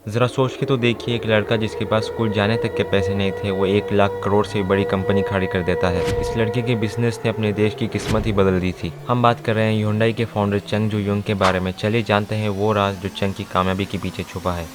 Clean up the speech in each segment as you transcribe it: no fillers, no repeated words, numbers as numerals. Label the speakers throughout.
Speaker 1: ज़रा सोच के तो देखिए, एक लड़का जिसके पास स्कूल जाने तक के पैसे नहीं थे, वो 1 लाख करोड़ से बड़ी कंपनी खड़ी कर देता है। इस लड़के के बिजनेस ने अपने देश की किस्मत ही बदल दी थी। हम बात कर रहे हैं ह्युंडई के फाउंडर चंग जू युंग के बारे में। चलिए जानते हैं वो राज जो चंग की कामयाबी के पीछे छुपा है।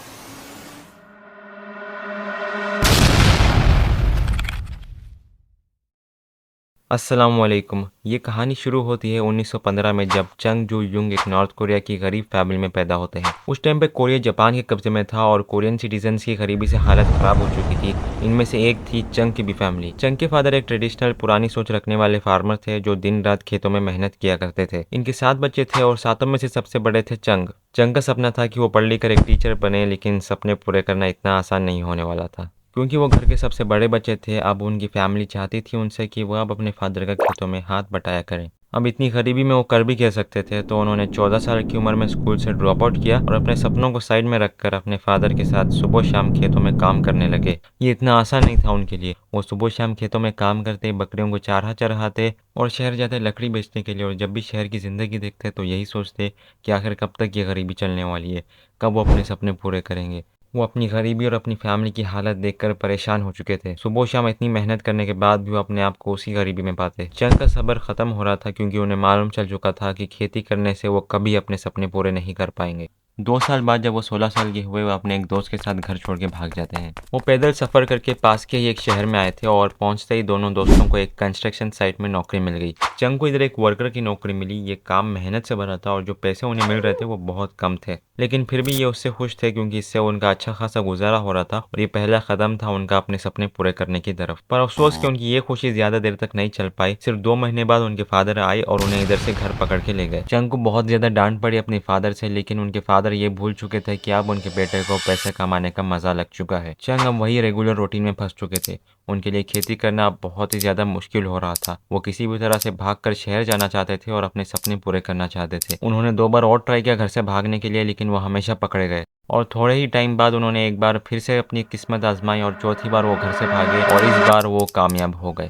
Speaker 1: अस्सलामुअलैकुम। ये कहानी शुरू होती है 1915 में, जब चंग जू युंग एक नॉर्थ कोरिया की गरीब फैमिली में पैदा होते हैं। उस टाइम पे कोरिया जापान के कब्जे में था और कोरियन सिटीजन्स की गरीबी से हालत खराब हो चुकी थी। इनमें से एक थी चंग की भी फैमिली। चंग के फादर एक ट्रेडिशनल पुरानी सोच रखने वाले फार्मर थे जो दिन रात खेतों में मेहनत किया करते थे। इनके 7 बच्चे थे और 7 में से सबसे बड़े थे चंग। चंग का सपना था कि वो पढ़ लिख कर एक टीचर बने, लेकिन सपने पूरे करना इतना आसान नहीं होने वाला था। क्योंकि वो घर के सबसे बड़े बच्चे थे, अब उनकी फैमिली चाहती थी उनसे कि वो अब अपने फादर का खेतों में हाथ बटाया करें। अब इतनी गरीबी में वो कर भी कह सकते थे, तो उन्होंने 14 साल की उम्र में स्कूल से ड्रॉप आउट किया और अपने सपनों को साइड में रखकर अपने फादर के साथ सुबह शाम खेतों में काम करने लगे। ये इतना आसान नहीं था उनके लिए। वो सुबह शाम खेतों में काम करते, बकरियों को चारा चराते और शहर जाते लकड़ी बेचने के लिए। और जब भी शहर की ज़िंदगी देखते तो यही सोचते कि आखिर कब तक ये गरीबी चलने वाली है, कब वो अपने सपने पूरे करेंगे। वो अपनी गरीबी और अपनी फैमिली की हालत देखकर परेशान हो चुके थे। सुबह शाम इतनी मेहनत करने के बाद भी वो अपने आप को उसी गरीबी में पाते। चंद का सब्र खत्म हो रहा था, क्योंकि उन्हें मालूम चल चुका था कि खेती करने से वो कभी अपने सपने पूरे नहीं कर पाएंगे। 2 साल बाद जब वो 16 साल के हुए, वो अपने एक दोस्त के साथ घर छोड़ के भाग जाते हैं। वो पैदल सफर करके पास के ही एक शहर में आए थे और पहुंचते ही दोनों दोस्तों को एक कंस्ट्रक्शन साइट में नौकरी मिल गई। चंग को इधर एक वर्कर की नौकरी मिली। ये काम मेहनत से भरा था और जो पैसे उन्हें मिल रहे थे वो बहुत कम थे, लेकिन फिर भी ये उससे खुश थे, क्योंकि इससे उनका अच्छा खासा गुजारा हो रहा था और ये पहला कदम था उनका अपने सपने पूरे करने की तरफ। पर अफसोस कि उनकी ये खुशी ज्यादा देर तक नहीं चल पाई। सिर्फ 2 महीने बाद उनके फादर आए और उन्हें इधर से घर पकड़ के ले गए। चंग को बहुत ज्यादा डांट पड़ी अपने फादर से, लेकिन उनके फादर ये भूल चुके थे कि अब उनके बेटे को पैसे कमाने का मजा लग चुका है। चंग अब वही रेगुलर रूटीन में फंस चुके थे। उनके लिए खेती करना अब बहुत ही ज्यादा मुश्किल हो रहा था। वो किसी भी तरह से भागकर शहर जाना चाहते थे और अपने सपने पूरे करना चाहते थे। उन्होंने 2 बार और ट्राई किया घर से भागने के लिए, लेकिन वो हमेशा पकड़े गए। और थोड़े ही टाइम बाद उन्होंने एक बार फिर से अपनी किस्मत आजमाई और चौथी बार वो घर से भागे और इस बार वो कामयाब हो गए।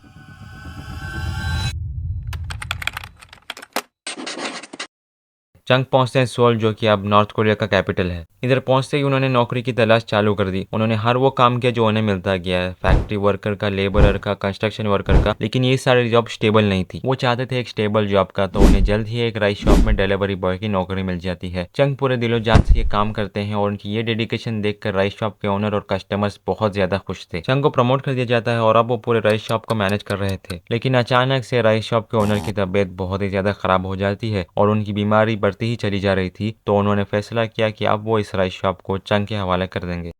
Speaker 1: चंग पहुंचते हैं सोल, जो कि अब नॉर्थ कोरिया का कैपिटल है। इधर पहुंचते ही उन्होंने नौकरी की तलाश चालू कर दी। उन्होंने हर वो काम किया जो उन्हें मिलता गया है, फैक्ट्री वर्कर का, लेबरर का, कंस्ट्रक्शन वर्कर का, लेकिन ये सारी जॉब स्टेबल नहीं थी। वो चाहते थे एक स्टेबल जॉब का, तो उन्हें जल्द ही एक राइस शॉप में डिलीवरी बॉय की नौकरी मिल जाती है। चंग पूरे दिलो जान से ये काम करते हैं और उनकी ये डेडिकेशन देखकर राइस शॉप के ओनर और कस्टमर्स बहुत ज्यादा खुश थे। चंग को प्रमोट कर दिया जाता है और अब वो पूरे राइस शॉप को मैनेज कर रहे थे। लेकिन अचानक से राइस शॉप के ओनर की तबीयत बहुत ही ज्यादा खराब हो जाती है और उनकी बीमारी बढ़ती ही चली जा रही थी। तो उन्होंने फैसला किया कि अब वो इस राइस शॉप को चंग के हवाले कर देंगे।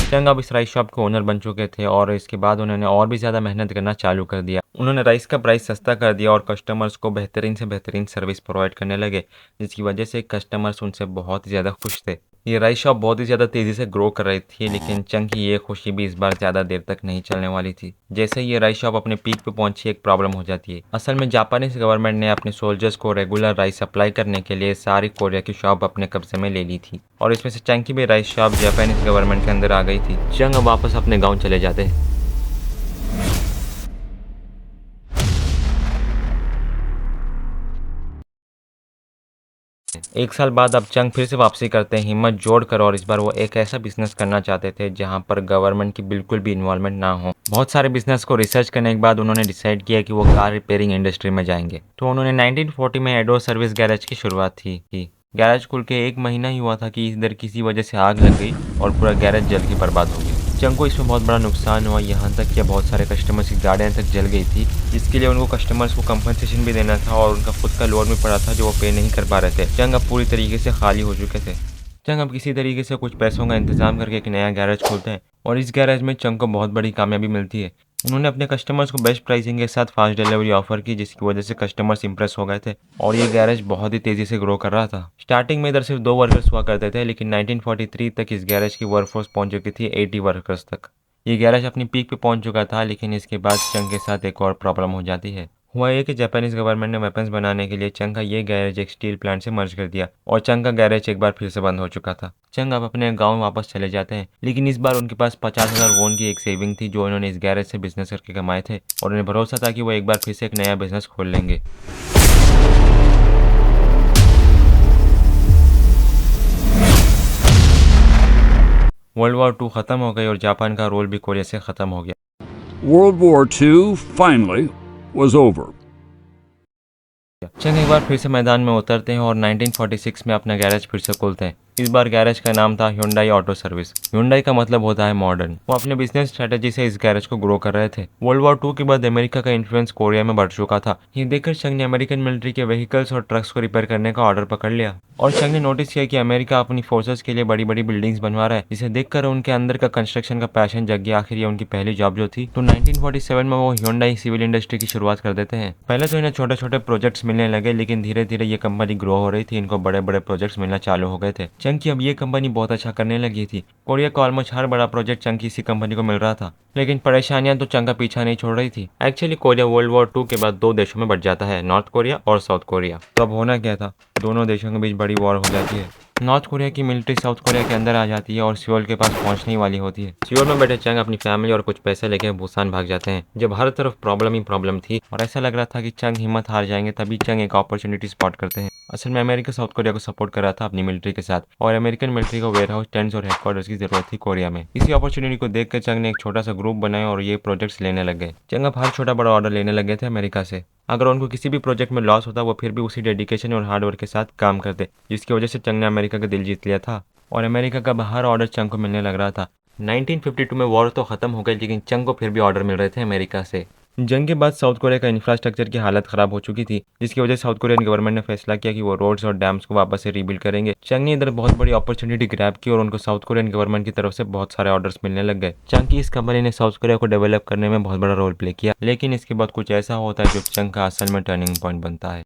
Speaker 1: चंग अब इस राइस शॉप के ओनर बन चुके थे और इसके बाद उन्होंने और भी ज़्यादा मेहनत करना चालू कर दिया। उन्होंने राइस का प्राइस सस्ता कर दिया और कस्टमर्स को बेहतरीन से बेहतरीन सर्विस प्रोवाइड करने लगे, जिसकी वजह से कस्टमर्स उनसे बहुत ही ज़्यादा खुश थे। ये राइस शॉप बहुत ही ज़्यादा तेज़ी से ग्रो कर रही थी, लेकिन चंग की ये खुशी भी इस बार ज़्यादा देर तक नहीं चलने वाली थी। जैसे ही ये राइस शॉप अपने पीक पे पहुंची, एक प्रॉब्लम हो जाती है। असल में जापानीज गवर्नमेंट ने अपने सोल्जर्स को रेगुलर राइस सप्लाई करने के लिए सारी कोरिया की शॉप अपने कब्जे में ले ली थी और इसमें से चंग की भी राइस शॉप जापानीज गवर्नमेंट के अंदर आ गई थी। चंग अब वापस अपने गाँव चले जाते हैं। 1 साल बाद अब चंग फिर से वापसी करते हैं हिम्मत जोड़कर, और इस बार वो एक ऐसा बिजनेस करना चाहते थे जहां पर गवर्नमेंट की बिल्कुल भी इन्वॉल्वमेंट ना हो। बहुत सारे बिजनेस को रिसर्च करने के बाद उन्होंने डिसाइड किया कि वो कार रिपेयरिंग इंडस्ट्री में जाएंगे। तो उन्होंने 1940 में एडो सर्विस गैरेज की शुरुआत की। गैरेज खुल के 1 महीना ही हुआ था कि इधर किसी वजह से आग लग गई और पूरा गैरेज जल के बर्बाद हो गया। चंग को इसमें बहुत बड़ा नुकसान हुआ, यहाँ तक कि बहुत सारे कस्टमर्स की गाड़ियाँ तक जल गई थी, जिसके लिए उनको कस्टमर्स को कंपनसेशन भी देना था और उनका खुद का लोन भी पड़ा था जो वो पे नहीं कर पा रहे थे। चंग अब पूरी तरीके से खाली हो चुके थे। चंग अब किसी तरीके से कुछ पैसों का इंतजाम करके एक नया गैरेज खोलते हैं और इस गैरेज में चंग को बहुत बड़ी कामयाबी मिलती है। उन्होंने अपने कस्टमर्स को बेस्ट प्राइसिंग के साथ फास्ट डिलीवरी ऑफर की, जिसकी वजह से कस्टमर्स इंप्रेस हो गए थे और ये गैरेज बहुत ही तेजी से ग्रो कर रहा था। स्टार्टिंग में इधर सिर्फ 2 वर्कर्स हुआ करते थे, लेकिन 1943 तक इस गैरेज की वर्कफोर्स पहुंच चुकी थी 80 वर्कर्स तक। ये गैरेज अपनी पीक पे पहुंच चुका था, लेकिन इसके बाद चंग के साथ एक और प्रॉब्लम हो जाती है। हुआ ये कि जापानीज गवर्नमेंट ने वेपन्स बनाने के लिए चंग का ये गैरेज एक स्टील प्लांट से मर्ज कर दिया और चंग का गैरेज एक बार फिर से बंद हो चुका था। चंग अब अपने गांव वापस चले जाते हैं, लेकिन इस बार उनके पास 50,000 वोन की एक सेविंग थी जो उन्होंने इस गैरेज से बिजनेस करके कमाए थे और उन्हें भरोसा था कि वो एक बार फिर से एक नया बिजनेस खोल लेंगे। वर्ल्ड वॉर 2 खत्म हो गई और जापान का रोल भी कोरिया से खत्म हो गया।
Speaker 2: World War II finally was over.
Speaker 1: चंग एक बार फिर से मैदान में उतरते हैं और 1946 में अपना गैरेज फिर से खोलते हैं। इस बार गैरेज का नाम था ह्युंडई ऑटो सर्विस। ह्युंडई का मतलब होता है मॉडर्न। वो अपने बिजनेस स्ट्रेटेजी से इस गैरेज को ग्रो कर रहे थे। वर्ल्ड वॉर 2 के बाद अमेरिका का इन्फ्लुएंस कोरिया में बढ़ चुका था। ये देखकर चंग ने अमेरिकन मिलिट्री के व्हीकल्स और ट्रक्स को रिपेयर करने का ऑर्डर पकड़ लिया और चंग ने नोटिस किया कि अमेरिका अपनी फोर्सेस के लिए बड़ी बड़ी बिल्डिंग्स बनवा रहा है। इसे देखकर उनके अंदर का कंस्ट्रक्शन का पैशन जग गया। आखिर ये उनकी पहली जॉब जो थी। तो 1947 में वो ह्युंडई सिविल इंडस्ट्री की शुरुआत कर देते हैं। पहले तो इन्हें छोटे छोटे प्रोजेक्ट्स मिलने लगे, लेकिन धीरे धीरे ये कंपनी ग्रो हो रही थी। इनको बड़े बड़े प्रोजेक्ट्स मिलना चालू हो गए थे। चंग की अब ये कंपनी बहुत अच्छा करने लगी थी। कोरिया का ऑलमोस्ट हर बड़ा प्रोजेक्ट चंग की इसी कंपनी को मिल रहा था। लेकिन परेशानियां तो चंग का पीछा नहीं छोड़ रही थी। एक्चुअली कोरिया वर्ल्ड वॉर 2 के बाद 2 देशों में बढ़ जाता है, नॉर्थ कोरिया और साउथ कोरिया। तो अब होना क्या था, दोनों देशों के बीच बड़ी वॉर हो जाती है। नॉर्थ कोरिया की मिलिट्री साउथ कोरिया के अंदर आ जाती है और सियोल के पास पहुंचने वाली होती है। सियोल में बैठे चंग अपनी फैमिली और कुछ पैसे लेकर बुसान भाग जाते हैं। जब हर तरफ प्रॉब्लम ही प्रॉब्लम थी और ऐसा लग रहा था कि चंग हिम्मत हार जाएंगे, तभी चंग एक अपॉर्चुनिटी स्पॉट करते हैं। असल में अमेरिका साउथ कोरिया को सपोर्ट कर रहा था अपनी मिलिट्री के साथ और अमेरिकन मिलिट्री को वेयर हाउस, टेंट्स और हेडक्वार्टर्स की जरूरत थी कोरिया में। इसी अपॉर्चुनिटी को देखकर चंग ने एक छोटा सा ग्रुप बनाया और ये प्रोजेक्ट्स लेने लग गए। चंग अब हर छोटा बड़ा ऑर्डर लेने लग गए थे अमेरिका से। अगर उनको किसी भी प्रोजेक्ट में लॉस होता, वो फिर भी उसी डेडिकेशन और हार्डवर्क के साथ काम करते, जिसकी वजह से चंग ने अमेरिका का दिल जीत लिया था और अमेरिका का हर ऑर्डर चंग को मिलने लग रहा था। 1952 में वॉर तो खत्म हो गई, लेकिन चंग को फिर भी ऑर्डर मिल रहे थे अमेरिका से। जंग के बाद साउथ कोरिया का इंफ्रास्ट्रक्चर की हालत खराब हो चुकी थी, जिसकी वजह से साउथ कोरियन गवर्नमेंट ने फैसला किया कि वो रोड्स और डैम्स को वापस से रीबिल्ड करेंगे। चंग ने इधर बहुत बड़ी अपॉर्चुनिटी ग्रैब की और उनको साउथ कोरियन गवर्नमेंट की तरफ से बहुत सारे ऑर्डर्स मिलने लग गए। चंग की इस कंपनी ने साउथ कोरिया को डेवलप करने में बहुत बड़ा रोल प्ले किया, लेकिन इसके बाद कुछ ऐसा होता है जो चंग का असल में टर्निंग पॉइंट बनता है।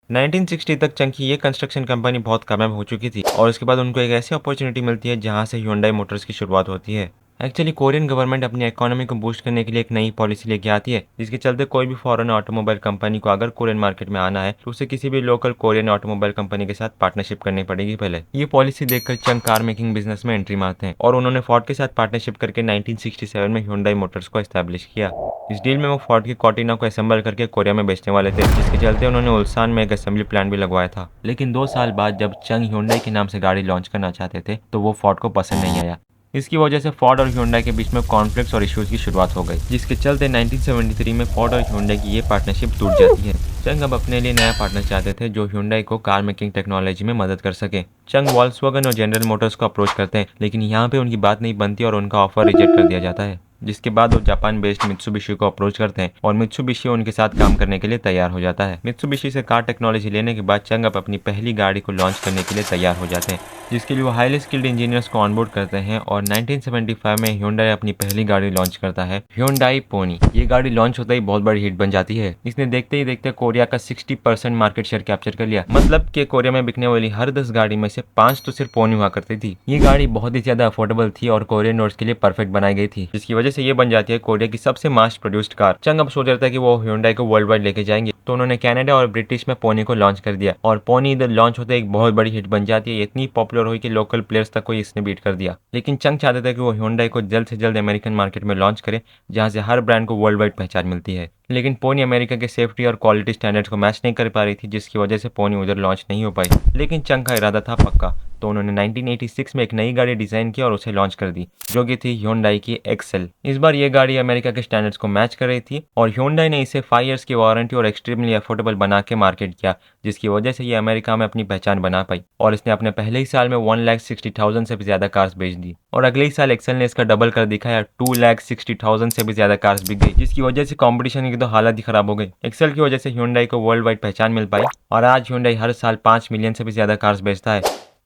Speaker 1: 1960 तक चंग की ये कंस्ट्रक्शन कंपनी बहुत कामयाब हो चुकी थी और उसके बाद उनको एक ऐसी अपॉर्चुनिटी मिलती है जहां से ह्युंडई मोटर्स की शुरुआत होती है। एक्चुअली कोरियन गवर्नमेंट अपनी इकोनॉमी को बूस्ट करने के लिए एक नई पॉलिसी लेके आती है, जिसके चलते कोई भी फॉरेन ऑटोमोबाइल कंपनी को अगर कोरियन मार्केट में आना है तो उसे किसी भी लोकल कोरियन ऑटोमोबाइल कंपनी के साथ पार्टनरशिप करनी पड़ेगी पहले। ये पॉलिसी देखकर चंग कार मेकिंग बिजनेस में एंट्री मारते हैं और उन्होंने फोर्ड के साथ पार्टनरशिप करके 1967 में ह्युंडई मोटर्स को एस्टैब्लिश किया। इस डील में वो फोर्ड की कॉर्टिना को असेंबल करके कोरिया में बेचने वाले थे, जिसके चलते उन्होंने उल्सान में एक असेंबली प्लांट भी लगवाया था। लेकिन 2 साल बाद जब चंग ह्युंडई के नाम से गाड़ी लॉन्च करना चाहते थे तो वो फोर्ड को पसंद नहीं आया। इसकी वजह से फोर्ड और ह्युंडई के बीच में कॉन्फ्लिक्ट्स और इश्यूज की शुरुआत हो गई, जिसके चलते 1973 में फोर्ड और ह्युंडई की ये पार्टनरशिप टूट जाती है। चंग अब अपने लिए नया पार्टनर चाहते थे जो ह्युंडई को कार मेकिंग टेक्नोलॉजी में मदद कर सके। चंग वॉल्क्सवैगन और जनरल मोटर्स को अप्रोच करते हैं, लेकिन यहाँ पे उनकी बात नहीं बनती और उनका ऑफर रिजेक्ट कर दिया जाता है। जिसके बाद वो जापान बेस्ड मित्सुबिशी को अप्रोच करते हैं और मित्सुबिशी उनके साथ काम करने के लिए तैयार हो जाता है। मित्सुबिशी से कार टेक्नोलॉजी लेने के बाद चंग अब अपनी पहली गाड़ी को लॉन्च करने के लिए तैयार हो जाते हैं, जिसके लिए वो हाईली स्किल्ड इंजीनियर्स को ऑनबोर्ड करते हैं और 1975 में ह्युंडई अपनी पहली गाड़ी लॉन्च करता है, ह्युंडई पोनी। ये गाड़ी लॉन्च होता ही बहुत बड़ी हिट बन जाती है। इसने देखते ही देखते कोरिया का 60% मार्केट शेयर कैप्चर कर लिया। मतलब कि कोरिया में बिकने वाली हर 10 गाड़ी में से 5 तो सिर्फ पोनी हुआ करती थी। ये गाड़ी बहुत ही ज्यादा अफोर्डेबल थी और कोरियन रोड्स के लिए परफेक्ट बनाई गई थी, जिसकी वजह से ये बन जाती है कोरिया की सबसे मास प्रोड्यूस्ड कार। चंग अब सोच रहा था कि वो ह्युंडई को वर्ल्ड वाइड लेके जाएंगे, तो उन्होंने कनाडा और ब्रिटिश में पोनी को लॉन्च कर दिया और पोनी इधर लॉन्च होते एक बहुत बड़ी हिट बन जाती है। इतनी पॉपुलर हुई कि लोकल प्लेयर्स तक को इसने बीट कर दिया। लेकिन चंग चाहते थे कि वो ह्युंडई को जल्द से जल्द अमेरिकन मार्केट में लॉन्च करे, जहां से हर ब्रांड को वर्ल्ड वाइड पहचान मिलती है। लेकिन पोनी अमेरिका के सेफ्टी और क्वालिटी स्टैंडर्ड्स को मैच नहीं कर पा रही थी, जिसकी वजह से पोनी उधर लॉन्च नहीं हो पाई। लेकिन चंग का इरादा था पक्का, तो उन्होंने 1986 में एक नई गाड़ी डिजाइन की और उसे लॉन्च कर दी, जो कि थी ह्युंडई की एक्सेल। इस बार ये गाड़ी अमेरिका के स्टैंडर्ड्स को मैच कर रही थी और ह्युंडई ने इसे 5 इयर्स की वारंटी और एक्सट्रीमली अफोर्डेबल बना के मार्केट किया, जिसकी वजह से ये अमेरिका में अपनी पहचान बना पाई और इसने अपने पहले ही साल में 1,60,000 से भी ज्यादा कार्स बेच दी और अगले ही साल एक्सेल ने इसका डबल कर दिखाया, 2,60,000 से भी ज्यादा कार्स बिक गई, जिसकी वजह से कंपटीशन की तो हालत ही खराब हो गई। एक्सेल की वजह से ह्युंडई को वर्ल्ड वाइड पहचान मिल पाई और आज ह्युंडई हर साल 5 मिलियन से भी ज्यादा कार्स बेचता है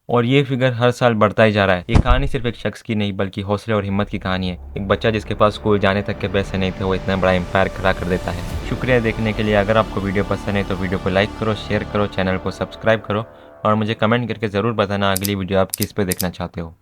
Speaker 1: और ये फिगर हर साल बढ़ता ही जा रहा है। ये कहानी सिर्फ एक शख्स की नहीं बल्कि हौसले और हिम्मत की कहानी है। एक बच्चा जिसके पास स्कूल जाने तक के पैसे नहीं थे, वो इतना बड़ा एम्पायर खड़ा कर देता है। शुक्रिया देखने के लिए। अगर आपको वीडियो पसंद है तो वीडियो को लाइक करो, शेयर करो, चैनल को सब्सक्राइब करो और मुझे कमेंट करके ज़रूर बताना अगली वीडियो आप किस पे देखना चाहते हो।